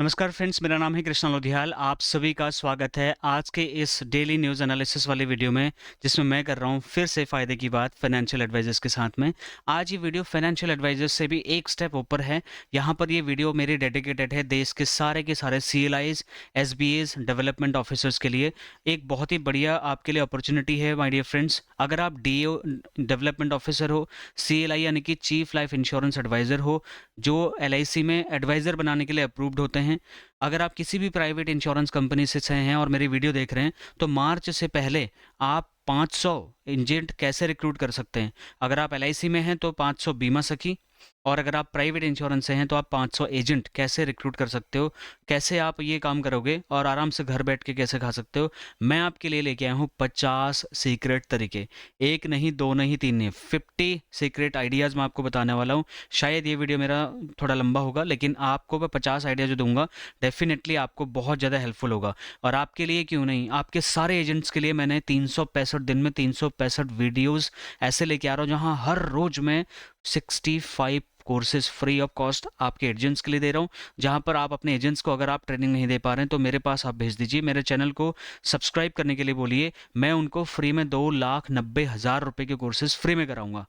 नमस्कार फ्रेंड्स, मेरा नाम है कृष्णा लोधियाल। आप सभी का स्वागत है आज के इस डेली न्यूज़ एनालिसिस वाले वीडियो में, जिसमें मैं कर रहा हूँ फिर से फ़ायदे की बात फाइनेंशियल एडवाइजर्स के साथ में। आज ये वीडियो फाइनेंशियल एडवाइजर्स से भी एक स्टेप ऊपर है। यहाँ पर ये वीडियो मेरी डेडिकेटेड है देश के सारे सीएलआईज़, एसबीएज़, डेवलपमेंट ऑफिसर्स के लिए। एक बहुत ही बढ़िया आपके लिए अपॉर्चुनिटी है माय डियर फ्रेंड्स। अगर आप डीओ डेवलपमेंट ऑफिसर हो, सीएलआई यानी कि चीफ लाइफ इंश्योरेंस एडवाइज़र हो, जो एलआईसी में एडवाइज़र बनाने के लिए अप्रूव्ड होते हैं। अगर आप किसी भी प्राइवेट इंश्योरेंस कंपनी से हैं और मेरी वीडियो देख रहे हैं, तो मार्च से पहले आप 500 एजेंट कैसे रिक्रूट कर सकते हैं। अगर आप एलआईसी में हैं तो 500 बीमा सखी, और अगर आप प्राइवेट इंश्योरेंस से हैं तो आप 500 एजेंट कैसे रिक्रूट कर सकते हो, कैसे आप ये काम करोगे और आराम से घर बैठ के कैसे खा सकते हो। मैं आपके लिए लेके आया हूँ 50 सीक्रेट तरीके। एक नहीं, दो नहीं, तीन नहीं, 50 सीक्रेट आइडियाज़ मैं आपको बताने वाला हूँ। शायद ये वीडियो मेरा थोड़ा लंबा होगा, लेकिन आपको मैं 50 आइडिया जो दूंगा डेफिनेटली आपको बहुत ज़्यादा हेल्पफुल होगा। और आपके लिए क्यों नहीं, आपके सारे एजेंट्स के लिए मैंने 365 दिन में 365 वीडियोस ऐसे लेके आ रहा हूँ, जहाँ हर रोज मैं 65 कोर्सेज फ्री ऑफ कॉस्ट आपके एजेंट्स के लिए दे रहा हूँ। जहाँ पर आप अपने एजेंट्स को, अगर आप ट्रेनिंग नहीं दे पा रहे हैं, तो मेरे पास आप भेज दीजिए, मेरे चैनल को सब्सक्राइब करने के लिए बोलिए। मैं उनको फ्री में 2,90,000 रुपए के कोर्सेज फ्री में कराऊंगा।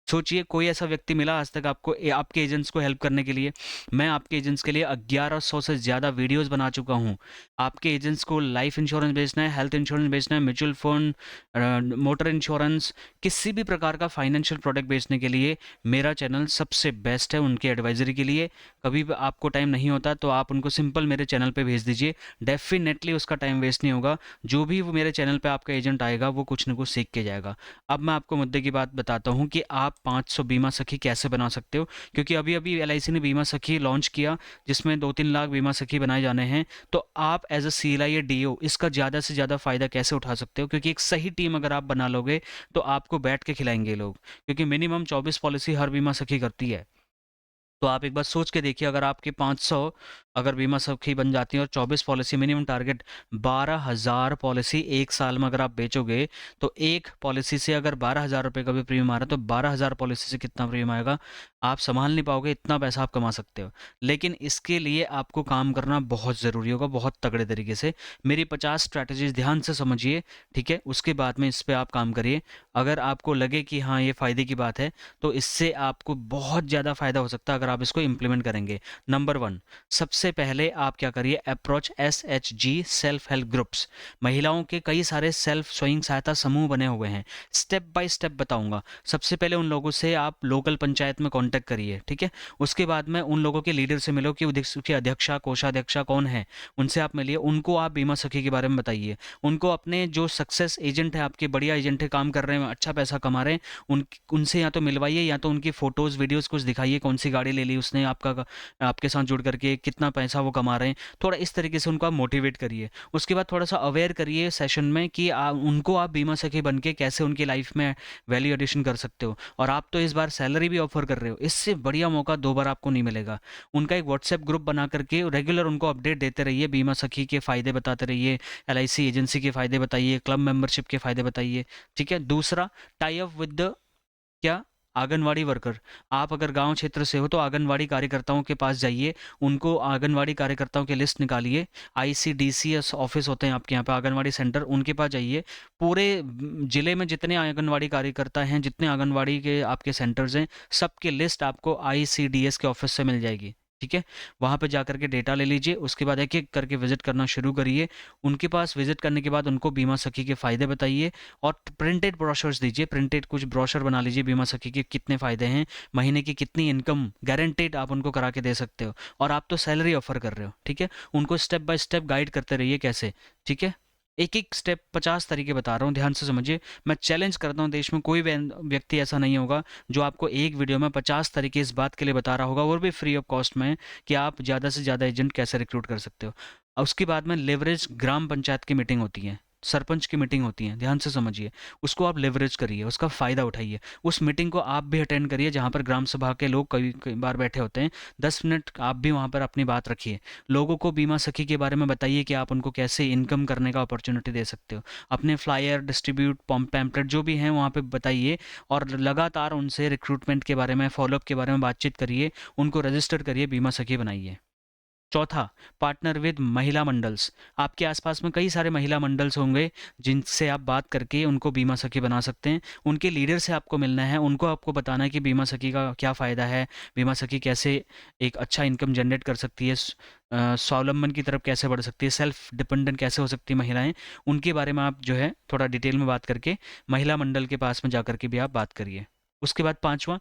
सोचिए, कोई ऐसा व्यक्ति मिला आज तक आपको आपके एजेंट्स को हेल्प करने के लिए। मैं आपके एजेंट्स के लिए 1100 से ज़्यादा वीडियोस बना चुका हूँ। आपके एजेंट्स को लाइफ इंश्योरेंस बेचना है, हेल्थ इंश्योरेंस बेचना है, म्यूचुअल फंड, मोटर इंश्योरेंस, किसी भी प्रकार का फाइनेंशियल प्रोडक्ट बेचने के लिए मेरा चैनल सबसे बेस्ट है उनकी एडवाइजरी के लिए। कभी भी आपको टाइम नहीं होता तो आप उनको सिंपल मेरे चैनल पे भेज दीजिए, डेफिनेटली उसका टाइम वेस्ट नहीं होगा। जो भी वो मेरे चैनल पे आपका एजेंट आएगा, वो कुछ ना कुछ सीख के जाएगा। अब मैं आपको मुद्दे की बात बताता हूँ कि आप 500 बीमा सखी कैसे बना सकते हो। क्योंकि अभी अभी एलआईसी ने बीमा सखी लॉन्च किया, जिसमें 2-3 लाख बीमा सखी बनाए जाने हैं। तो आप एज अ सीएलआई या डीओ इसका ज़्यादा से ज़्यादा फ़ायदा कैसे उठा सकते हो, क्योंकि एक सही टीम अगर आप बना लोगे तो आपको बैठ के खिलाएंगे लोग। क्योंकि मिनिमम 24 पॉलिसी हर बीमा सखी करती है। तो आप एक बार सोच के देखिए, अगर आपके 500 अगर बीमा सखी बन जाती है और 24 पॉलिसी, मिनिमम टारगेट 12,000 पॉलिसी एक साल में अगर आप बेचोगे, तो एक पॉलिसी से अगर 12,000 रुपये का भी प्रीमियम आ रहा है, तो 12,000 पॉलिसी से कितना प्रीमियम आएगा, आप संभाल नहीं पाओगे। इतना पैसा आप कमा सकते हो, लेकिन इसके लिए आपको काम करना बहुत ज़रूरी होगा, बहुत तगड़े तरीके से। मेरी 50 स्ट्रैटेजीज ध्यान से समझिए, ठीक है, उसके बाद में इस पर आप काम करिए। अगर आपको लगे कि हाँ ये फ़ायदे की बात है, तो इससे आपको बहुत ज़्यादा फ़ायदा हो सकता है अगर आप इसको इम्प्लीमेंट करेंगे। नंबर वन, सबसे पहले आप क्या करिए, approach SHG self help groups. महिलाओं के कई सारे सेल्फ स्वयं सहायता समूह बने हुए हैं, स्टेप बाय स्टेप बताऊंगा। सबसे पहले उन लोगों से आप लोकल पंचायत में कांटेक्ट करिए, ठीक है। उसके बाद में उन लोगों के लीडर से मिलो कि उसकी अध्यक्षा, कोषाध्यक्षा कौन है, उनसे आप मिलिए। उनको आप बीमा सखी के बारे में बताइए। उनको अपने जो सक्सेस एजेंट है, आपके बढ़िया एजेंट है, काम कर रहे हैं, अच्छा पैसा कमा रहे हैं, उनसे या तो मिलवाइए, या तो उनकी फ़ोटोज़ वीडियोज़ कुछ दिखाइए, कौन सी गाड़ी ले ली उसने, आपके साथ जुड़ करके कितना पैसा वो कमा रहे हैं। थोड़ा इस तरीके से उनको आप मोटिवेट करिए। उसके बाद थोड़ा सा अवेयर करिए सेशन में कि उनको आप बीमा सखी बन के कैसे उनकी लाइफ में वैल्यू एडिशन कर सकते हो। और आप तो इस बार सैलरी भी ऑफर कर रहे हो, इससे बढ़िया मौका दो बार आपको नहीं मिलेगा। उनका एक व्हाट्सएप ग्रुप बना करके रेगुलर उनको अपडेट देते रहिए, बीमा सखी के फ़ायदे बताते रहिए, एलआईसी एजेंसी के फ़ायदे बताइए, क्लब मेंबरशिप के फ़ायदे बताइए, ठीक है। दूसरा, टाई अप विद द क्या, आंगनवाड़ी वर्कर। आप अगर गांव क्षेत्र से हो तो आंगनवाड़ी कार्यकर्ताओं के पास जाइए, उनको आंगनवाड़ी कार्यकर्ताओं की लिस्ट निकालिए। आईसीडीसीएस ऑफिस होते हैं आपके यहाँ पे, आंगनवाड़ी सेंटर, उनके पास जाइए। पूरे जिले में जितने आंगनवाड़ी कार्यकर्ता हैं, जितने आंगनवाड़ी के आपके सेंटर्स हैं, सबकी लिस्ट आपको आईसीडीएस के ऑफिस से मिल जाएगी, ठीक है। वहाँ पे जा करके डेटा ले लीजिए, उसके बाद एक एक करके विजिट करना शुरू करिए। उनके पास विजिट करने के बाद उनको बीमा सखी के फ़ायदे बताइए, और प्रिंटेड ब्रोशर्स दीजिए। प्रिंटेड कुछ ब्रोशर बना लीजिए, बीमा सखी के कितने फ़ायदे हैं, महीने की कितनी इनकम गारंटेड आप उनको करा के दे सकते हो, और आप तो सैलरी ऑफर कर रहे हो, ठीक है। उनको स्टेप बाय स्टेप गाइड करते रहिए कैसे, ठीक है। एक एक स्टेप 50 तरीके बता रहा हूँ, ध्यान से समझिए। मैं चैलेंज करता हूँ, देश में कोई व्यक्ति ऐसा नहीं होगा जो आपको एक वीडियो में 50 तरीके इस बात के लिए बता रहा होगा, और भी फ्री ऑफ कॉस्ट में, कि आप ज़्यादा से ज़्यादा एजेंट कैसे रिक्रूट कर सकते हो। और उसके बाद में लेवरेज, ग्राम पंचायत की मीटिंग होती है, सरपंच की मीटिंग होती है, ध्यान से समझिए। उसको आप लेवरेज करिए, उसका फ़ायदा उठाइए। उस मीटिंग को आप भी अटेंड करिए, जहाँ पर ग्राम सभा के लोग कई कई बार बैठे होते हैं। 10 मिनट आप भी वहाँ पर अपनी बात रखिए। लोगों को बीमा सखी के बारे में बताइए कि आप उनको कैसे इनकम करने का अपॉर्चुनिटी दे सकते हो। अपने फ्लायर, डिस्ट्रीब्यूट, पैम्पलेट जो भी हैं वहाँ पे बताइए, और लगातार उनसे रिक्रूटमेंट के बारे में, फॉलोअप के बारे में बातचीत करिए। उनको रजिस्टर करिए, बीमा सखी बनाइए। चौथा, पार्टनर विद महिला मंडल्स। आपके आसपास में कई सारे महिला मंडल्स होंगे जिनसे आप बात करके उनको बीमा सखी बना सकते हैं। उनके लीडर से आपको मिलना है, उनको आपको बताना है कि बीमा सखी का क्या फ़ायदा है, बीमा सखी कैसे एक अच्छा इनकम जनरेट कर सकती है, स्वावलंबन की तरफ कैसे बढ़ सकती है, सेल्फ डिपेंडेंट कैसे हो सकती है महिलाएं। उनके बारे में आप जो है थोड़ा डिटेल में बात करके महिला मंडल के पास में जा कर के भी आप बात करिए। उसके बाद पांचवा,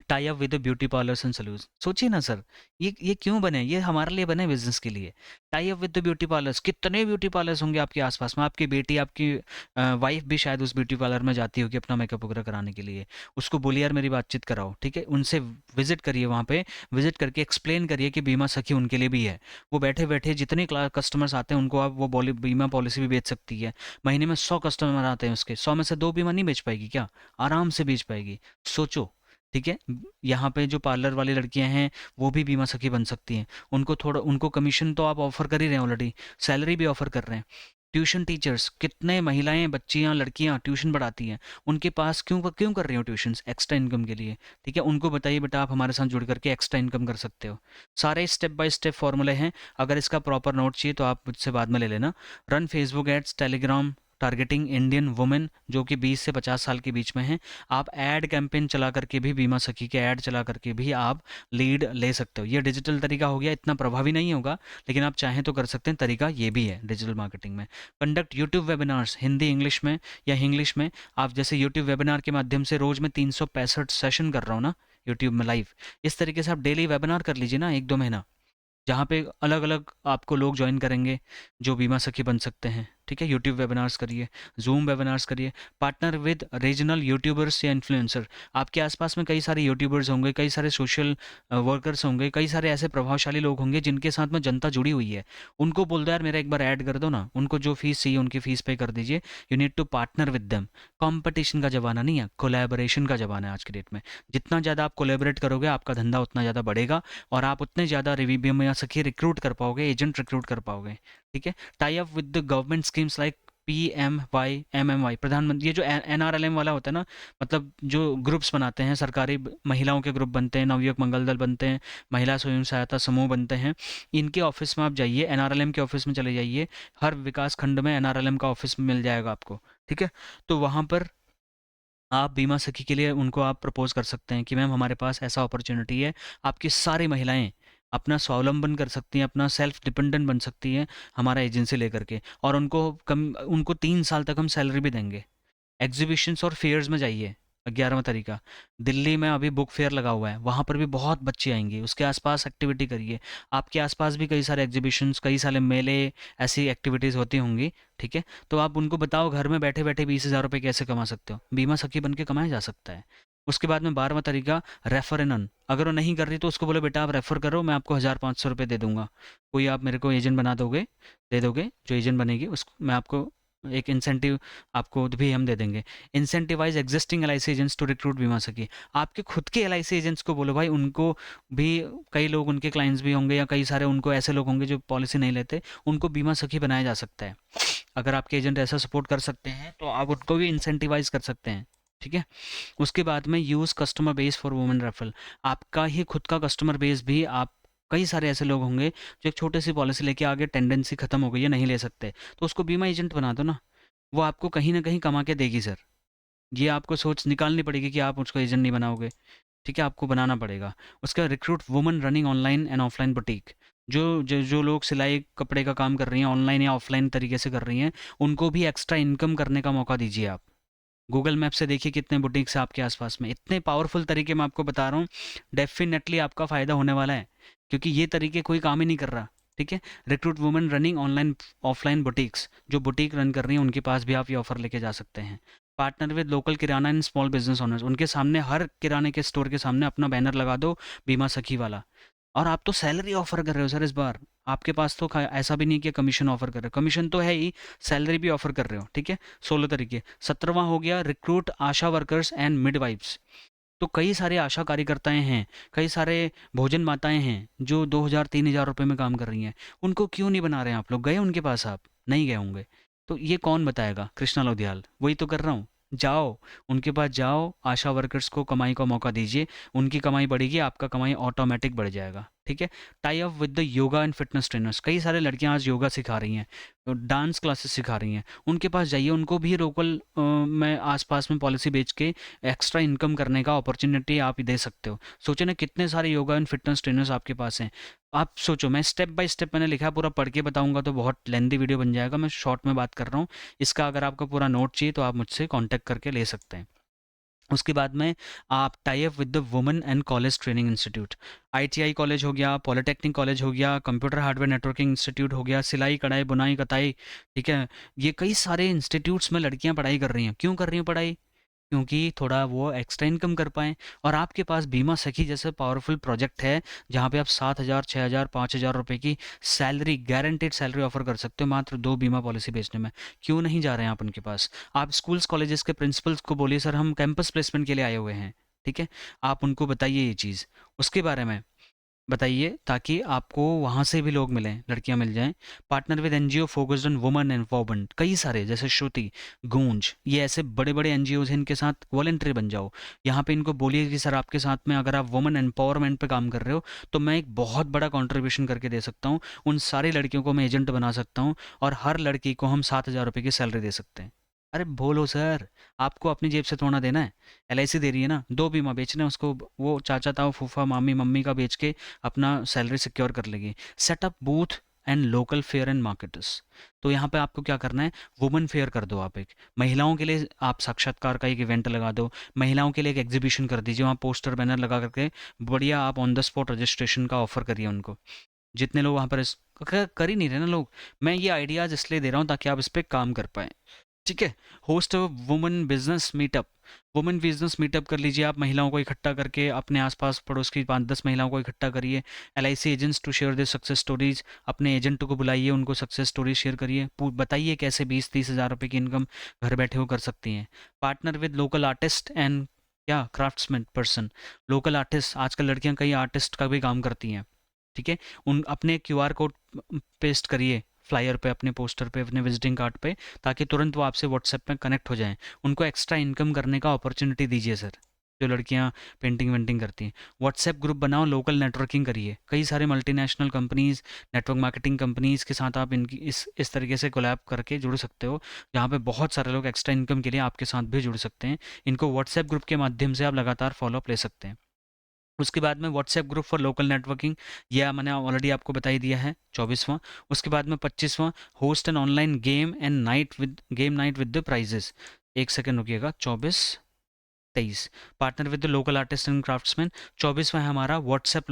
tie up with beauty parlours and salon. सोचिए ना सर, ये क्यों बने? ये हमारे लिए बने बिजनेस के लिए। Tie up with beauty parlours, कितने ब्यूटी पार्लर्स होंगे आपके आसपास में। आपकी बेटी, आपकी वाइफ भी शायद उस ब्यूटी पार्लर में जाती होगी अपना मेकअप वगैरह कराने के लिए। उसको बोलिए यार मेरी बातचीत कराओ, ठीक है। उनसे विजिट करिए, वहाँ पे विजिट करके एक्सप्लेन करिए कि बीमा सखी उनके लिए भी है। वो बैठे बैठे जितने कस्टमर्स आते हैं उनको आप वो बीमा पॉलिसी भी बेच सकती है। महीने में 100 कस्टमर आते हैं उसके, 100 में से 2 बीमा नहीं बेच पाएगी क्या? आराम से बेच पाएगी। सोचो, ठीक है। यहाँ पे जो पार्लर वाली लड़कियां हैं वो भी बीमा सखी बन सकती हैं। उनको थोड़ा, उनको कमीशन तो आप ऑफर कर ही रहे हैं ऑलरेडी, सैलरी भी ऑफर कर रहे हैं। ट्यूशन टीचर्स, कितने महिलाएं, बच्चियां, लड़कियां ट्यूशन पढ़ाती हैं, उनके पास क्यों क्यों कर रही हो ट्यूशन्स? एक्स्ट्रा इनकम के लिए, ठीक है। उनको बताइए बेटा आप हमारे साथ जुड़ करके एक्स्ट्रा इनकम कर सकते हो। सारे स्टेप बाय स्टेप फॉर्मूले हैं। अगर इसका प्रॉपर नोट चाहिए तो आप मुझसे बाद में ले लेना। Run Facebook ads, Telegram targeting Indian women जो कि 20 से 50 साल के बीच में हैं। आप एड कैंपेन चला करके भी, बीमा सखी के ऐड चला करके भी आप लीड ले सकते हो। ये डिजिटल तरीका हो गया, इतना प्रभावी नहीं होगा लेकिन आप चाहें तो कर सकते हैं। तरीका ये भी है डिजिटल मार्केटिंग में। Conduct YouTube webinars, Hindi English में या इंग्लिश में। आप जैसे यूट्यूब वेबिनार के माध्यम से रोज में 365 सेशन कर रहा हूँ ना यूट्यूब में लाइव, इस तरीके से आप डेली वेबिनार कर लीजिए ना 1-2 महीना, जहाँ पे अलग अलग आपको लोग ज्वाइन करेंगे जो बीमा सखी बन सकते हैं, ठीक है। यूट्यूब वेबिनार्स करिए, जूम वेबिनार्स करिए। पार्टनर विद रीजनल यूट्यूबर्स या इन्फ्लुएंसर। आपके आसपास में कई सारे यूट्यूबर्स होंगे, कई सारे सोशल वर्कर्स होंगे, कई सारे ऐसे प्रभावशाली लोग होंगे जिनके साथ में जनता जुड़ी हुई है। उनको बोल दो यार मेरा एक बार ऐड कर दो ना, उनको जो फीस चाहिए उनकी फीस पे कर दीजिए। You need to partner with them. Competition का ज़माना नहीं है, कोलैबोरेशन का ज़माना है आज की डेट में। जितना ज़्यादा आप कोलैबोरेट करोगे आपका धंधा उतना ज़्यादा बढ़ेगा और आप उतने ज़्यादा रिव्यू में सखी रिक्रूट कर पाओगे, एजेंट रिक्रूट कर पाओगे, ठीक है। Tie up with the government schemes like PMY, प्रधानमंत्री, ये जो NRLM वाला होता है ना, मतलब जो ग्रुप्स बनाते हैं सरकारी, महिलाओं के ग्रुप बनते हैं, नवयुवक मंगल दल बनते हैं, महिला स्वयं सहायता समूह बनते हैं। इनके ऑफिस में आप जाइए, NRLM के ऑफिस में चले जाइए। हर विकास खंड में NRLM का ऑफिस मिल जाएगा आपको, ठीक है। तो वहाँ पर आप बीमा सखी के लिए उनको आप प्रपोज कर सकते हैं कि मैम हमारे पास ऐसा अपॉर्चुनिटी है, आपकी सारी महिलाएं अपना स्वावलंबन कर सकती हैं, अपना सेल्फ डिपेंडेंट बन सकती हैं हमारा एजेंसी लेकर के। और उनको 3 साल तक हम सैलरी भी देंगे। एग्जीबिशंस और फेयर्स में जाइए। 11वां तरीका, दिल्ली में अभी बुक फेयर लगा हुआ है, वहाँ पर भी बहुत बच्चे आएंगे, उसके आसपास एक्टिविटी करिए। आपके आसपास भी कई सारे एग्जीबिशंस, कई सारे मेले, ऐसी एक्टिविटीज़ होती होंगी, ठीक है। तो आप उनको बताओ घर में बैठे बैठे 20,000 रुपये कैसे कमा सकते हो। बीमा सखी बन के कमाया जा सकता है। उसके बाद में 12वां तरीका, रेफर एन अर्न। अगर वो नहीं कर रही तो उसको बोलो बेटा आप रेफर करो, मैं आपको 1,500 रुपये दे दूंगा। कोई आप मेरे को एजेंट बना दोगे, दे दोगे, जो एजेंट बनेगी उसको मैं आपको एक इंसेंटिव आपको भी हम दे देंगे। Incentivise existing LIC agents to recruit Bima Sakhi. आपके खुद के LIC एजेंट्स को बोलो भाई, उनको भी, कई लोग उनके क्लाइंट्स भी होंगे या कई सारे उनको ऐसे लोग होंगे जो पॉलिसी नहीं लेते, उनको बीमा सखी बनाया जा सकता है। अगर आपके एजेंट ऐसा सपोर्ट कर सकते हैं तो आप उनको भी इंसेंटिवाइज कर सकते हैं, ठीक है। उसके बाद में use customer base for women referral. आपका ही खुद का कस्टमर बेस भी, आप, कई सारे ऐसे लोग होंगे जो एक छोटी सी पॉलिसी लेके आगे टेंडेंसी खत्म हो गई है, नहीं ले सकते, तो उसको बीमा एजेंट बना दो ना। वो आपको कहीं ना कहीं कमा के देगी सर। ये आपको सोच निकालनी पड़ेगी कि आप उसको एजेंट नहीं बनाओगे, ठीक है, आपको बनाना पड़ेगा। उसका recruit woman running online and offline boutique. जो लोग सिलाई कपड़े का काम कर रही हैं ऑनलाइन या ऑफलाइन तरीके से कर रही हैं, उनको भी एक्स्ट्रा इनकम करने का मौका दीजिए आप। गूगल मैप से देखिए कितने बुटीक्स हैं आपके आसपास में। इतने पावरफुल तरीके मैं आपको बता रहा हूँ, डेफिनेटली आपका फ़ायदा होने वाला है, क्योंकि ये तरीके कोई काम ही नहीं कर रहा, ठीक है। Recruit women running online offline boutiques, जो बुटीक रन कर रही हैं उनके पास भी आप ये ऑफर लेके जा सकते हैं। Partner with local kirana and small business owners. उनके सामने, हर किराने के स्टोर के सामने अपना बैनर लगा दो बीमा सखी वाला। और आप तो सैलरी ऑफर कर रहे हो सर इस बार। आपके पास तो ऐसा भी नहीं कि कमीशन ऑफर कर रहे हो, कमीशन तो है ही, सैलरी भी ऑफर कर रहे हो, ठीक है। 16 तरीके। 17वां हो गया, recruit Asha workers and midwives. तो कई सारे आशा कार्यकर्ताएं हैं, कई सारे भोजन माताएं हैं जो 2,000-3,000 रुपए में काम कर रही हैं। उनको क्यों नहीं बना रहे हैं आप लोग? गए उनके पास? आप नहीं गए होंगे। तो ये कौन बताएगा? कृष्णा लोधियाल, वही तो कर रहा हूँ। जाओ उनके पास, जाओ आशा वर्कर्स को कमाई का मौका दीजिए, उनकी कमाई बढ़ेगी, आपका कमाई ऑटोमेटिक बढ़ जाएगा। ठीक है। Tie up with the yoga and fitness trainers, कई सारे लड़कियां आज योगा सिखा रही हैं, डांस क्लासेस सिखा रही हैं, उनके पास जाइए, उनको भी लोकल में आसपास में पॉलिसी बेच के एक्स्ट्रा इनकम करने का अपॉर्चुनिटी आप दे सकते हो। सोचो ना कितने सारे योगा एंड फिटनेस ट्रेनर्स आपके पास हैं। आप सोचो, मैं स्टेप बाय स्टेप मैंने लिखा है, पूरा पढ़ के बताऊंगा तो बहुत लेंदी वीडियो बन जाएगा, मैं शॉर्ट में बात कर रहा हूँ। इसका अगर आपको पूरा नोट चाहिए तो आप मुझसे कॉन्टैक्ट करके ले सकते हैं। उसके बाद में आप tie up with the women and college training institute, ITI college हो गया, पॉलिटेक्निक कॉलेज हो गया, कंप्यूटर हार्डवेयर नेटवर्किंग इंस्टीट्यूट हो गया, सिलाई कढ़ाई बुनाई कताई, ठीक है। ये कई सारे इंस्टीट्यूट्स में लड़कियां पढ़ाई कर रही हैं। क्यों कर रही हैं पढ़ाई? क्योंकि थोड़ा वो एक्स्ट्रा इनकम कर पाएँ। और आपके पास बीमा सखी जैसे पावरफुल प्रोजेक्ट है, जहाँ पे आप 7,000, 6,000, 5,000 रुपए की सैलरी, गारंटीड सैलरी ऑफर कर सकते हो मात्र 2 बीमा पॉलिसी बेचने में। क्यों नहीं जा रहे हैं आप उनके पास? आप स्कूल्स कॉलेजेस के प्रिंसिपल्स को बोलिए, सर हम कैंपस प्लेसमेंट के लिए आए हुए हैं, ठीक है? आप उनको बताइए ये चीज़, उसके बारे में बताइए, ताकि आपको वहाँ से भी लोग मिलें, लड़कियाँ मिल जाएँ। Partner with NGO focused on women empowerment, कई सारे जैसे श्रुति, गूंज, ये ऐसे बड़े-बड़े एनजीओज़ हैं, इनके साथ वॉलंटरी बन जाओ। यहाँ पे इनको बोलिए कि सर आपके साथ में अगर आप वुमेन एम्पावरमेंट पे काम कर रहे हो, तो मैं एक बहुत बड़ा कंट्रीब्यूशन करके दे सकता हूँ। उन सारी लड़कियों को मैं एजेंट बना सकता हूँ और हर लड़की को हम 7,000 रुपए की सैलरी दे सकते हैं। अरे बोलो सर, आपको अपनी जेब से थोड़ा ना देना है, एलआईसी दे रही है ना, 2 बीमा बेचना है उसको, वो चाचा, ताऊ, फूफा, मामी, मम्मी का बेच के अपना सैलरी सिक्योर कर लेगी। Setup booth and local fair and marketers, तो यहाँ पे आपको क्या करना है, वुमेन फेयर कर दो आप एक, महिलाओं के लिए आप साक्षात्कार का एक इवेंट लगा दो, महिलाओं के लिए एक एग्जीबिशन कर दीजिए, वहाँ पोस्टर बैनर लगा करके बढ़िया आप ऑन द स्पॉट रजिस्ट्रेशन का ऑफर करिए उनको। जितने लोग वहाँ पर कर ही नहीं रहे ना लोग, मैं ये आइडियाज़ इसलिए दे रहा हूँ ताकि आप इस पर काम कर पाएँ, ठीक है। Host women business meetup, women business meetup कर लीजिए आप, महिलाओं को इकट्ठा करके अपने आसपास पड़ोस की 5-10 महिलाओं को इकट्ठा करिए। LIC agents to share this success stories, अपने एजेंट को बुलाइए, उनको सक्सेस स्टोरी शेयर करिए, बताइए कैसे 20-30 हज़ार रुपये की इनकम घर बैठे हो कर सकती हैं। Partner with local artist and क्या क्राफ्ट्समैन पर्सन, लोकल आर्टिस्ट, आजकल लड़कियां कई आर्टिस्ट का भी काम करती हैं, ठीक है। उन अपने क्यूआर कोड पेस्ट करिए फ्लायर पे, अपने पोस्टर पे, अपने विजिटिंग कार्ड पे, ताकि तुरंत वो आपसे व्हाट्सएप पे कनेक्ट हो जाएं। उनको एक्स्ट्रा इनकम करने का अपॉर्चुनिटी दीजिए सर, जो लड़कियां पेंटिंग वेंटिंग करती हैं। व्हाट्सएप ग्रुप बनाओ, लोकल नेटवर्किंग करिए, कई सारे multinational companies, network marketing companies के साथ आप इनकी इस तरीके से कोलैब करके जुड़ सकते हो, जहाँ पे बहुत सारे लोग एक्स्ट्रा इनकम के लिए आपके साथ भी जुड़ सकते हैं। इनको व्हाट्सएप ग्रुप के माध्यम से आप लगातार फॉलोअप ले सकते हैं। उसके बाद में WhatsApp group for local networking, यह मैंने ऑलरेडी आपको बता ही दिया है, 24वां। उसके बाद में 25वां, host an online game night with the prizes. एक सेकंड रुकिएगा, 24-23, partner with the local artist and craftsman. 24वां है हमारा व्हाट्सएप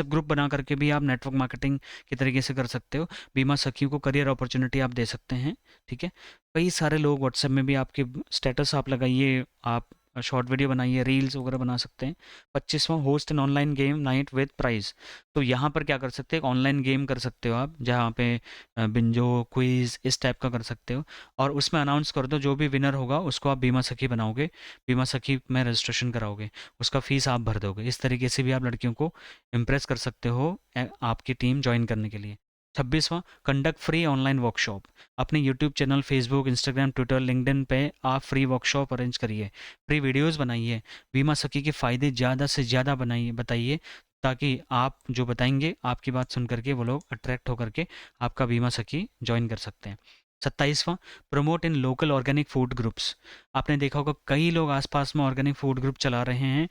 ग्रुप बना करके भी आप नेटवर्क मार्केटिंग के तरीके से कर सकते हो। बीमा सखियों को करियर अपॉर्चुनिटी आप दे सकते हैं, ठीक है। कई सारे लोग व्हाट्सएप में भी आपके स्टेटस आप लगाइए, आप शॉर्ट वीडियो बनाइए, रील्स वगैरह बना सकते हैं। 25वां, host an online game night with prize. तो यहाँ पर क्या कर सकते हैं, एक ऑनलाइन गेम कर सकते हो आप, जहाँ पे बिंजो क्विज इस टाइप का कर सकते हो, और उसमें अनाउंस कर दो जो भी विनर होगा उसको आप बीमा सखी बनाओगे, बीमा सखी में रजिस्ट्रेशन कराओगे, उसका फीस आप भर दोगे। इस तरीके से भी आप लड़कियों को इम्प्रेस कर सकते हो आपकी टीम ज्वाइन करने के लिए। 26वां, कंडक्ट फ्री ऑनलाइन वर्कशॉप। अपने YouTube channel, Facebook, Instagram, Twitter, LinkedIn पे आप फ्री वर्कशॉप अरेंज करिए, फ्री वीडियोस बनाइए, बीमा सखी के फ़ायदे ज़्यादा से ज़्यादा बनाइए, बताइए, ताकि आप जो बताएंगे आपकी बात सुन करके वो लोग अट्रैक्ट होकर के आपका बीमा सखी ज्वाइन कर सकते हैं। 27वां, प्रमोट इन लोकल ऑर्गेनिक फूड ग्रुप्स। आपने देखा होगा कई लोग आसपास में ऑर्गेनिक फूड ग्रुप चला रहे हैं,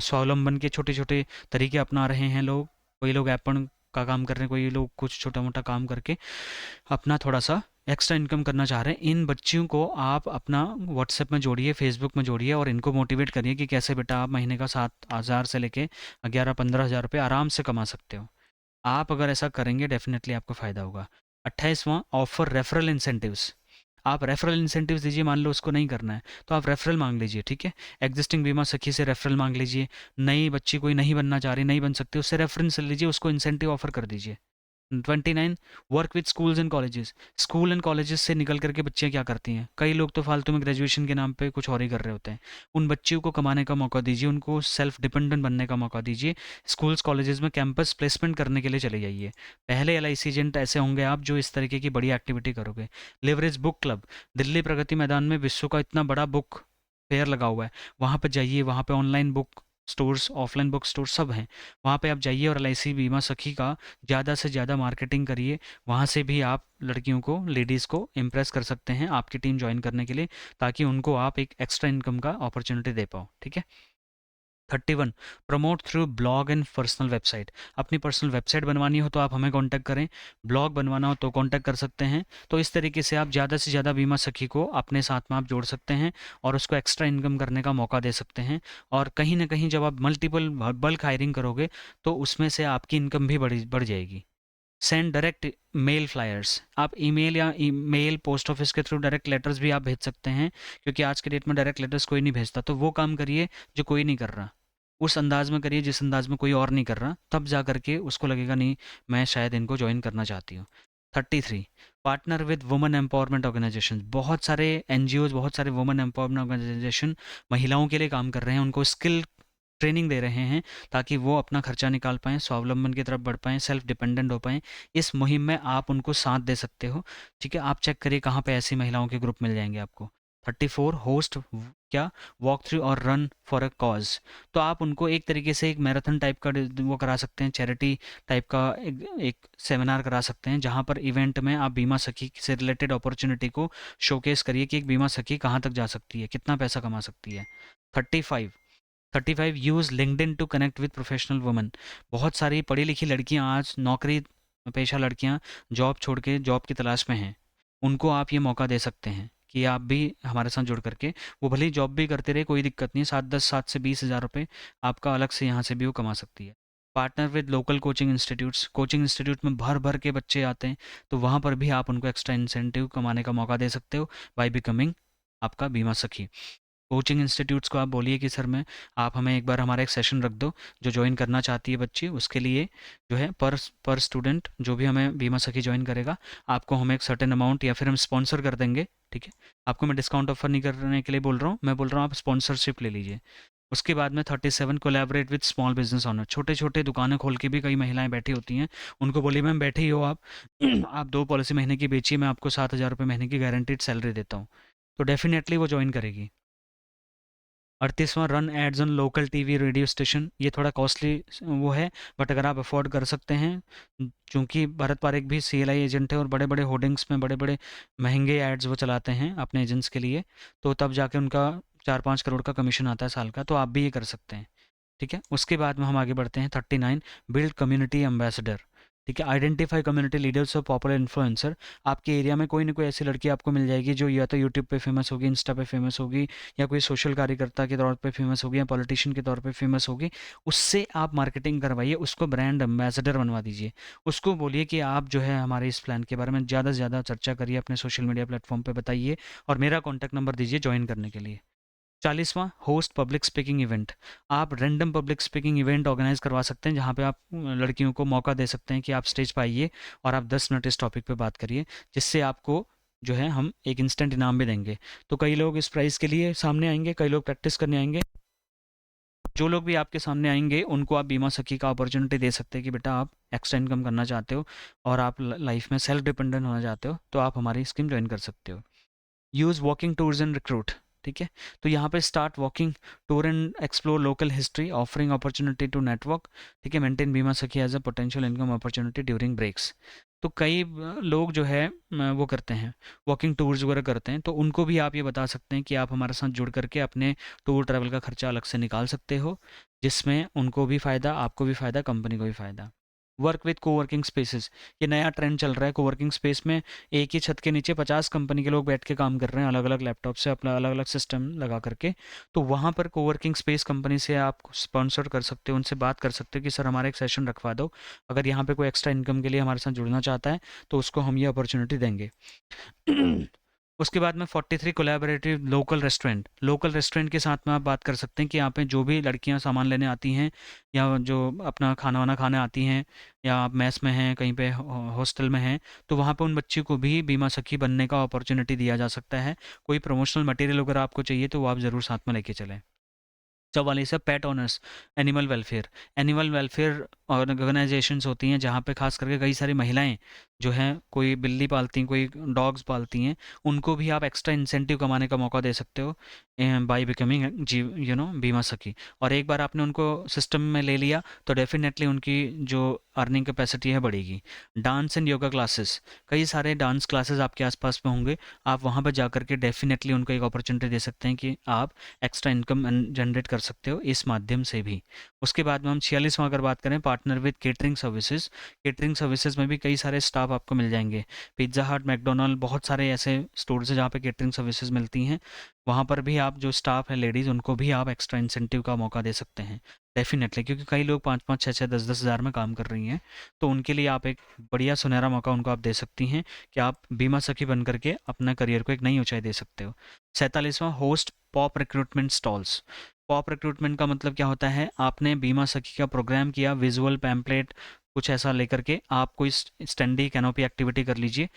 स्वावलंबन के छोटे छोटे तरीके अपना रहे हैं लोग, कोई लोग एपन का काम कर रहे हैं, कोई लोग कुछ छोटा मोटा काम करके अपना थोड़ा सा एक्स्ट्रा इनकम करना चाह रहे हैं। इन बच्चियों को आप अपना व्हाट्सएप में जोड़िए, फेसबुक में जोड़िए, और इनको मोटिवेट करिए कि कैसे बेटा आप महीने का 7,000 से लेके 11-15 हज़ार रुपये आराम से कमा सकते हो। आप अगर ऐसा करेंगे डेफिनेटली आपको फ़ायदा होगा। 28वां, ऑफर रेफरल इंसेंटिव्स। आप रेफरल इंसेंटिव्स दीजिए, मान लो उसको नहीं करना है तो आप रेफरल मांग लीजिए, ठीक है। एग्जिस्टिंग बीमा सखी से रेफरल मांग लीजिए, नई बच्ची कोई नहीं बनना चाह रही, नहीं बन सकती, उससे रेफरेंस लीजिए, उसको इंसेंटिव ऑफर कर दीजिए। 29, work with schools and colleges. School and colleges से निकल करके बच्चियां क्या करती हैं, कई लोग तो फालतू में ग्रेजुएशन के नाम पे कुछ और ही कर रहे होते हैं। उन बच्चियों को कमाने का मौका दीजिए, उनको सेल्फ डिपेंडेंट बनने का मौका दीजिए। स्कूल्स कॉलेजेस में कैंपस प्लेसमेंट करने के लिए चले जाइए। पहले एलआईसी एजेंट ऐसे होंगे आप जो इस तरीके की बड़ी एक्टिविटी करोगे। Leverage book club, Delhi Pragati Maidan में विश्व का इतना बड़ा बुक फेयर लगा हुआ है, वहाँ पर जाइए, वहाँ पे online book stores, offline book store सब हैं। वहाँ पे आप जाइए और एलआईसी बीमा सखी का ज़्यादा से ज़्यादा मार्केटिंग करिए। वहाँ से भी आप लड़कियों को, लेडीज़ को इम्प्रेस कर सकते हैं आपकी टीम ज्वाइन करने के लिए, ताकि उनको आप एक एक्स्ट्रा इनकम का अपॉर्चुनिटी दे पाओ। ठीक है। 31, promote through blog and personal website. अपनी पर्सनल वेबसाइट बनवानी हो तो आप हमें कांटेक्ट करें, ब्लॉग बनवाना हो तो कांटेक्ट कर सकते हैं। तो इस तरीके से आप ज़्यादा से ज़्यादा बीमा सखी को अपने साथ में आप जोड़ सकते हैं और उसको एक्स्ट्रा इनकम करने का मौका दे सकते हैं। और कहीं ना कहीं जब आप मल्टीपल बल्क हायरिंग करोगे तो उसमें से आपकी इनकम भी बढ़ जाएगी। Send direct mail flyers. आप ईमेल या ईमेल पोस्ट ऑफिस के थ्रू डायरेक्ट लेटर्स भी आप भेज सकते हैं, क्योंकि आज के डेट में डायरेक्ट लेटर्स कोई नहीं भेजता। तो वो काम करिए जो कोई नहीं कर रहा, उस अंदाज में करिए जिस अंदाज में कोई और नहीं कर रहा, तब जा करके उसको लगेगा नहीं मैं शायद इनको ज्वाइन करना चाहती हूँ। 33, partner with women empowerment organisation. बहुत सारे एनजीओज, बहुत सारे वुमेन एम्पावरमेंट ऑर्गेनाइजेशन महिलाओं के लिए काम कर रहे हैं, उनको स्किल ट्रेनिंग दे रहे हैं ताकि वो अपना खर्चा निकाल पाएँ, स्वावलंबन की तरफ बढ़ पाएँ, सेल्फ डिपेंडेंट हो पाएँ। इस मुहिम में आप उनको साथ दे सकते हो। ठीक है, आप चेक करिए कहाँ पे ऐसी महिलाओं के ग्रुप मिल जाएंगे आपको। 34, होस्ट क्या वॉक थ्रू और रन फॉर अ कॉज। तो आप उनको एक तरीके से एक मैराथन टाइप का वो करा सकते हैं, चैरिटी टाइप का एक सेमिनार करा सकते हैं, जहाँ पर इवेंट में आप बीमा सखी से रिलेटेड अपॉर्चुनिटी को शोकेस करिए कि एक बीमा सखी कहाँ तक जा सकती है, कितना पैसा कमा सकती है। 35, 35, use LinkedIn to connect with professional women. बहुत सारी पढ़ी लिखी लड़कियां, आज नौकरी पेशा लड़कियां जॉब छोड़ के जॉब की तलाश में हैं, उनको आप ये मौका दे सकते हैं कि आप भी हमारे साथ जुड़ करके, वो भले ही जॉब भी करते रहे, कोई दिक्कत नहीं, 7 से 20 हज़ार रुपये आपका अलग से यहाँ से भी वो कमा सकती है। Partner with local coaching institutes. Coaching institute में भर भर के बच्चे आते हैं, तो वहाँ पर भी आप उनको एक्स्ट्रा इंसेंटिव कमाने का मौका दे सकते हो बाय बिकमिंग आपका बीमा सखी। कोचिंग इंस्टीट्यूट्स को आप बोलिए कि सर मैं, आप हमें एक बार हमारा एक सेशन रख दो, जो ज्वाइन करना चाहती है बच्ची उसके लिए जो है पर स्टूडेंट जो भी हमें बीमा सखी ज्वाइन करेगा, आपको हम एक सर्टेन अमाउंट या फिर हम स्पॉन्सर कर देंगे। ठीक है, आपको मैं डिस्काउंट ऑफर नहीं करने के लिए बोल रहा हूँ, मैं बोल रहा हूँ आप स्पॉन्सरशिप ले लीजिए। उसके बाद में 37, collaborate with small business honour. छोटे छोटे दुकानें खोल के भी कई महिलाएं बैठी होती हैं, उनको बोलिए मैम बैठे ही हो आप आप 2 पॉलिसी महीने की बेचिए, मैं आपको 7 हज़ार रुपये महीने की गारंटीड सैलरी देता हूँ, तो डेफिनेटली वो ज्वाइन करेगी। 38वां, run ads on local TV radio station. ये थोड़ा कॉस्टली वो है, बट अगर आप अफोर्ड कर सकते हैं, चूंकि भरत पारेख भी सीएलआई एजेंट है और बड़े बड़े होर्डिंग्स में बड़े बड़े महंगे एड्स वो चलाते हैं अपने एजेंट्स के लिए, तो तब जाके उनका 4-5 करोड़ का कमीशन आता है साल का, तो आप भी ये कर सकते हैं। ठीक है, उसके बाद में हम आगे बढ़ते हैं। 39, बिल्ड कम्युनिटी एम्बेसडर। ठीक है, आइडेंटिफाई कम्युनिटी लीडर्स और पॉपुलर इन्फ्लुएंसर। आपके एरिया में कोई ना कोई ऐसी लड़की आपको मिल जाएगी जो या तो यूट्यूब पे फेमस होगी, इंस्टा पे फेमस होगी, या कोई सोशल कार्यकर्ता के तौर पे फेमस होगी, या पॉलिटिशियन के तौर पे फेमस होगी। उससे आप मार्केटिंग करवाइए, उसको ब्रांड एम्बेसडर बनवा दीजिए। उसको बोलिए कि आप जो है हमारे इस प्लान के बारे में ज़्यादा से ज़्यादा चर्चा करिए, अपने सोशल मीडिया प्लेटफॉर्म पर बताइए, और मेरा कॉन्टैक्ट नंबर दीजिए ज्वाइन करने के लिए। 40वां, होस्ट पब्लिक स्पीकिंग इवेंट। आप random public speaking event organise करवा सकते हैं, जहाँ पे आप लड़कियों को मौका दे सकते हैं कि आप स्टेज पर आइए और आप 10 मिनट इस टॉपिक पे बात करिए, जिससे आपको जो है हम एक इंस्टेंट इनाम भी देंगे। तो कई लोग इस प्राइज़ के लिए सामने आएंगे, कई लोग प्रैक्टिस करने आएंगे। जो लोग भी आपके सामने आएंगे उनको आप बीमा सखी का अपॉर्चुनिटी दे सकते हैं कि बेटा आप एक्स्ट्रा इनकम करना चाहते हो और आप लाइफ में सेल्फ डिपेंडेंट होना चाहते हो, तो आप हमारी स्कीम ज्वाइन कर सकते हो। Use walking tours and recruit. ठीक है, तो यहाँ पे start walking tour and explore local history, offering opportunity to network. ठीक है, maintain Bima Sakhi as a potential income opportunity during breaks. तो कई लोग जो है वो करते हैं, वॉकिंग टूर्स वगैरह करते हैं, तो उनको भी आप ये बता सकते हैं कि आप हमारे साथ जुड़ करके अपने टूर ट्रैवल का खर्चा अलग से निकाल सकते हो, जिसमें उनको भी फ़ायदा, आपको भी फ़ायदा, कंपनी को भी फ़ायदा। Work with coworking spaces. ये नया ट्रेंड चल रहा है, कोवर्किंग स्पेस में एक ही छत के नीचे 50 कंपनी के लोग बैठ के काम कर रहे हैं, अलग अलग लैपटॉप से अपना अलग अलग सिस्टम लगा करके। तो वहाँ पर कोवर्किंग स्पेस कंपनी से आप स्पॉन्सर कर सकते हो, उनसे बात कर सकते हो कि सर हमारा एक सेशन रखवा दो, अगर यहाँ पे कोई एक्स्ट्रा इनकम के लिए हमारे साथ जुड़ना चाहता है तो उसको हम ये अपॉर्चुनिटी देंगे। उसके बाद में 43, collaborative local restaurant. Local restaurant के साथ में आप बात कर सकते हैं कि यहाँ पे जो भी लड़कियाँ सामान लेने आती हैं या जो अपना खाना वाना खाने आती हैं, या आप मैस में हैं, कहीं पे हॉस्टल में हैं, तो वहाँ पे उन बच्ची को भी बीमा सखी बनने का अपॉर्चुनिटी दिया जा सकता है। कोई प्रमोशनल मटेरियल अगर आपको चाहिए तो वो आप ज़रूर साथ में लेके चलें। 44 है pet owners, animal welfare. Animal welfare organisations होती हैं जहाँ पे खास करके कई सारी महिलाएं जो हैं, कोई बिल्ली पालती हैं, कोई डॉग्स पालती हैं, उनको भी आप एक्स्ट्रा इंसेंटिव कमाने का मौका दे सकते हो बाय बिकमिंग जी बीमा सखी। और एक बार आपने उनको सिस्टम में ले लिया तो डेफिनेटली उनकी जो अर्निंग कैपेसिटी है बढ़ेगी। डांस एंड योगा क्लासेस, कई सारे डांस क्लासेस आपके आसपास में होंगे, आप वहाँ पर जा करके डेफिनेटली उनको एक अपॉर्चुनिटी दे सकते हैं कि आप एक्स्ट्रा इनकम जनरेट कर सकते हो इस माध्यम से भी। उसके बाद में हम 46वां अगर बात करें, partner with catering services. Catering services में भी कई सारे स्टाफ आपको मिल जाएंगे। पिज्ज़ा हट, मैकडोनल्ड, बहुत सारे ऐसे स्टोर्स हैं जहाँ पे केटरिंग सर्विसेज मिलती हैं। वहाँ पर भी आप जो स्टाफ है लेडीज़, उनको भी आप एक्स्ट्रा इंसेंटिव का मौका दे सकते हैं डेफिनेटली, क्योंकि कई लोग 5-5, 6-6, 10-10 हज़ार में काम कर रही हैं। तो उनके लिए आप एक बढ़िया सुनहरा मौका उनको आप दे सकती हैं कि आप बीमा सखी बन करके अपना करियर को एक नई ऊंचाई दे सकते हो। 47वां, host pop recruitment stalls. Pop recruitment का मतलब क्या होता है, आपने बीमा सखी का प्रोग्राम किया, विजुअल पैम्पलेट कुछ ऐसा लेकर के आप कोई स्टैंडी कैनोपी एक्टिविटी कर लीजिए,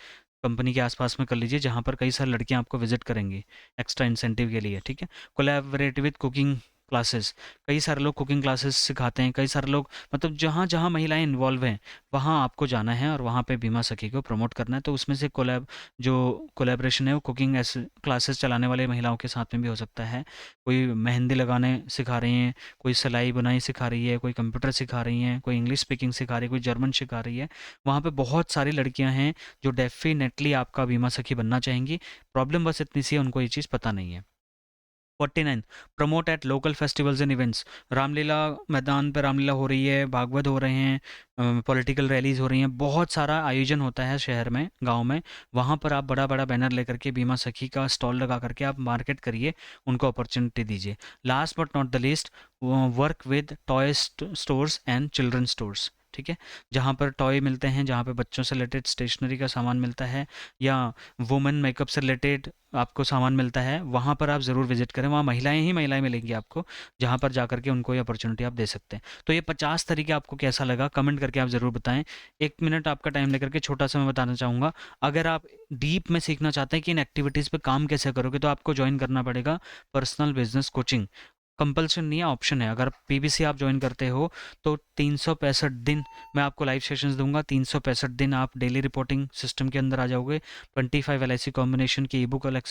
कंपनी के आसपास में कर लीजिए, जहाँ पर कई सारी लड़कियाँ आपको विजिट करेंगी एक्स्ट्रा इंसेंटिव के लिए, ठीक है। कोलैबोरेट विद कुकिंग क्लासेस, कई सारे लोग कुकिंग क्लासेस सिखाते हैं, कई सारे लोग, मतलब जहाँ जहाँ महिलाएं इन्वॉल्व हैं वहाँ आपको जाना है और वहाँ पे बीमा सखी को प्रमोट करना है। तो उसमें से जो कोलैबोरेशन है वो कुकिंग ऐसे क्लासेस चलाने वाले महिलाओं के साथ में भी हो सकता है। कोई मेहंदी लगाने सिखा रही हैं, कोई सिलाई बुनाई सिखा रही है, कोई कंप्यूटर सिखा रही हैं, कोई इंग्लिश स्पीकिंग सिखा रही है, कोई जर्मन सिखा रही है। वहाँ पे बहुत सारी लड़कियाँ हैं जो डेफिनेटली आपका बीमा सखी बनना चाहेंगी। प्रॉब्लम बस इतनी सी है, उनको ये चीज़ पता नहीं है। 49, promote at local festivals and events. Ramlila मैदान पे रामलीला हो रही है, भागवत हो रहे हैं, पॉलिटिकल रैलीज हो रही हैं, बहुत सारा आयोजन होता है शहर में, गांव में। वहाँ पर आप बड़ा बड़ा बैनर लेकर के बीमा सखी का स्टॉल लगा करके आप मार्केट करिए, उनको अपॉर्चुनिटी दीजिए। Last but not the least, work with toy stores and children stores, ठीक है। जहाँ पर टॉय मिलते हैं, जहाँ पे बच्चों से रिलेटेड स्टेशनरी का सामान मिलता है, या वुमेन मेकअप से रिलेटेड आपको सामान मिलता है, वहाँ पर आप ज़रूर विजिट करें। वहाँ महिलाएं ही महिलाएं मिलेंगी आपको, जहाँ पर जा करके उनको ये अपॉर्चुनिटी आप दे सकते हैं। तो ये 50 तरीके आपको कैसा लगा, कमेंट करके आप ज़रूर बताएं। 1 मिनट आपका टाइम लेकर के छोटा सा मैं बताना चाहूँगा। अगर आप डीप में सीखना चाहते हैं कि इन एक्टिविटीज़ पे काम कैसे करोगे, तो आपको ज्वाइन करना पड़ेगा पर्सनल बिजनेस कोचिंग। कंपल्सन नहीं है, ऑप्शन है। अगर पीबीसी आप ज्वाइन करते हो तो 365 दिन मैं आपको लाइव सेशंस दूंगा। 365 दिन आप डेली रिपोर्टिंग सिस्टम के अंदर आ जाओगे। 25 LIC कॉम्बिनेशन की ई बुक अलग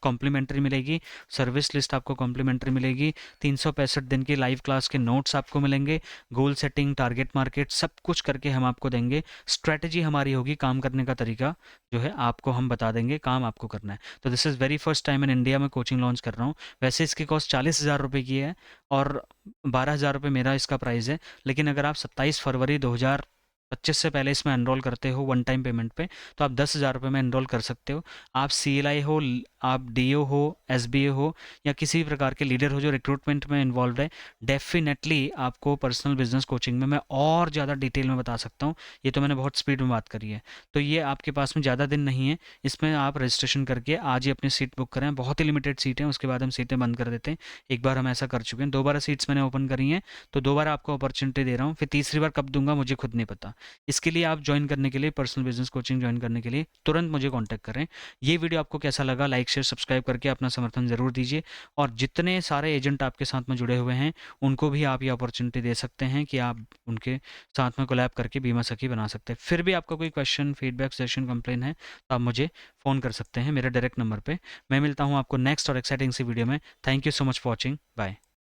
कॉम्प्लीमेंट्री मिलेगी, सर्विस लिस्ट आपको कॉम्प्लीमेंट्री मिलेगी, 365 दिन की लाइव क्लास के नोट्स आपको मिलेंगे, गोल सेटिंग, टारगेट मार्केट, सब कुछ करके हम आपको देंगे। स्ट्रैटेजी हमारी होगी, काम करने का तरीका जो है आपको हम बता देंगे, काम आपको करना है। तो this is very first time in India में कोचिंग लॉन्च कर रहा हूँ। वैसे इसकी कॉस्ट 40,000 रुपये की है और 12,000 रुपये मेरा इसका प्राइस है। लेकिन अगर आप 27 फरवरी 2025 से पहले इसमें एनरोल करते हो वन टाइम पेमेंट पे, तो आप 10,000 रुपये में एनरोल कर सकते हो। आप CLI हो, आप DO हो, SBA हो, या किसी भी प्रकार के लीडर हो जो रिक्रूटमेंट में इन्वॉल्व है, डेफिनेटली आपको पर्सनल बिजनेस कोचिंग में मैं और ज़्यादा डिटेल में बता सकता हूँ। ये तो मैंने बहुत स्पीड में बात करी है। तो ये आपके पास में ज़्यादा दिन नहीं है, इसमें आप रजिस्ट्रेशन करके आज ही अपनी सीट बुक करें। बहुत ही लिमिटेड सीट हैं, उसके बाद हम सीटें बंद कर देते हैं। एक बार हम ऐसा कर चुके हैं, 2 बार सीट्स मैंने ओपन करी हैं, तो 2 बार आपको अपॉर्चुनिटी दे रहा हूँ। फिर तीसरी बार कब दूंगा मुझे खुद नहीं पता। इसके लिए आप ज्वाइन करने के लिए, पर्सनल बिजनेस कोचिंग ज्वाइन करने के लिए तुरंत मुझे कॉन्टैक्ट करें। ये वीडियो आपको कैसा लगा, लाइक शेयर सब्सक्राइब करके अपना समर्थन जरूर दीजिए। और जितने सारे एजेंट आपके साथ में जुड़े हुए हैं उनको भी आप ये अपॉर्चुनिटी दे सकते हैं कि आप उनके साथ में कोलैब करके बीमा सखी बना सकते हैं। फिर भी आपका कोई क्वेश्चन, फीडबैक, सजेशन, कंप्लेन है तो आप मुझे फ़ोन कर सकते हैं मेरे डायरेक्ट नंबर पे। मैं मिलता हूँ आपको नेक्स्ट और एक्साइटिंग सी वीडियो में। Thank you so much for watching, bye.